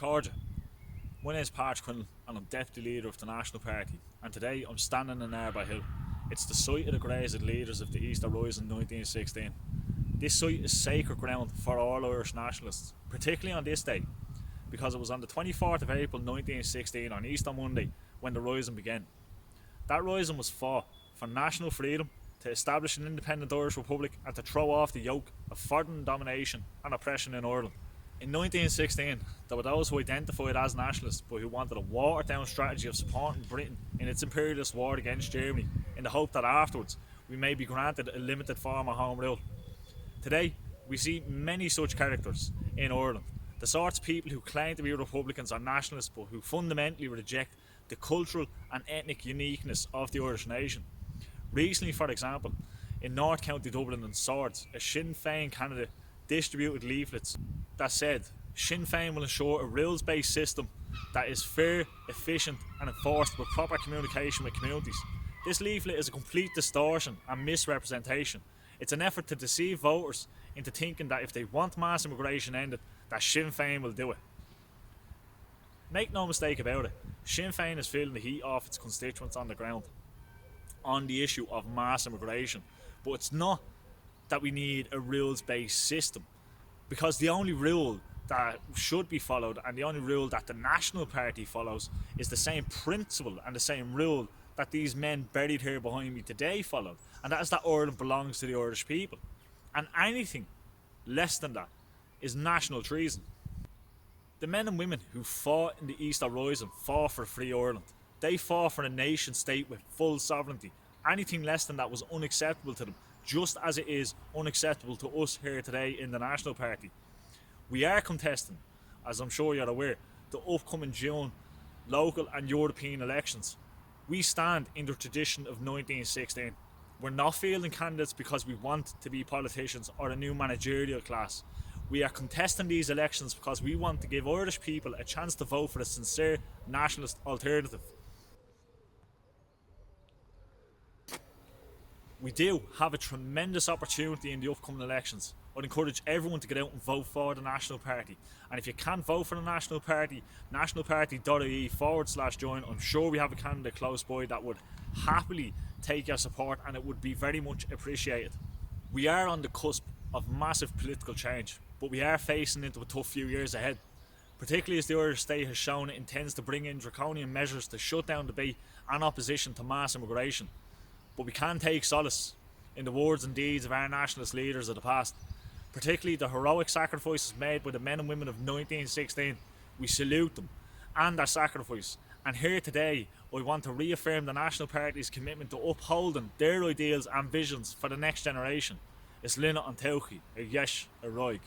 Cordia. My name is Páirtí Quinlan and I'm Deputy Leader of the National Party, and today I'm standing in Arbour Hill. It's the site of the graves of the leaders of the Easter Rising in 1916. This site is sacred ground for all Irish nationalists, particularly on this day, because it was on the 24th of April 1916, on Easter Monday, when the Rising began. That Rising was fought for national freedom, to establish an independent Irish Republic, and to throw off the yoke of foreign domination and oppression in Ireland. In 1916, there were those who identified as nationalists but who wanted a watered down strategy of supporting Britain in its imperialist war against Germany, in the hope that afterwards we may be granted a limited form of home rule. Today, we see many such characters in Ireland, the sorts of people who claim to be Republicans or nationalists but who fundamentally reject the cultural and ethnic uniqueness of the Irish nation. Recently, for example, in North County Dublin and Swords, a Sinn Féin candidate distributed leaflets that said Sinn Féin will ensure a rules-based system that is fair, efficient and enforced with proper communication with communities. This leaflet is a complete distortion and misrepresentation. It's an effort to deceive voters into thinking that if they want mass immigration ended, that Sinn Féin will do it. Make no mistake about it, Sinn Féin is feeling the heat off its constituents on the ground on the issue of mass immigration, but it's not that we need a rules-based system, because the only rule that should be followed and the only rule that the National Party follows is the same principle and the same rule that these men buried here behind me today followed, and that is that Ireland belongs to the Irish people, and anything less than that is national treason. The men and women who fought in the Easter Rising fought for free Ireland. They fought for a nation state with full sovereignty. Anything less than that was unacceptable to them, just as it is unacceptable to us here today in the National Party. We are contesting, as I'm sure you're aware, the upcoming June local and European elections. We stand in the tradition of 1916. We're not fielding candidates because we want to be politicians or a new managerial class. We are contesting these elections because we want to give Irish people a chance to vote for a sincere nationalist alternative. We do have a tremendous opportunity in the upcoming elections. I'd encourage everyone to get out and vote for the National Party. And if you can't vote for the National Party, nationalparty.ie/join. I'm sure we have a candidate close by that would happily take your support, and it would be very much appreciated. We are on the cusp of massive political change, but we are facing into a tough few years ahead, particularly as the Irish state has shown it intends to bring in draconian measures to shut down debate and opposition to mass immigration. But we can take solace in the words and deeds of our nationalist leaders of the past, particularly the heroic sacrifices made by the men and women of 1916. We salute them and their sacrifice, and here today I want to reaffirm the National Party's commitment to upholding their ideals and visions for the next generation. Is Lina an Tauchi, a Yesh, a Roig.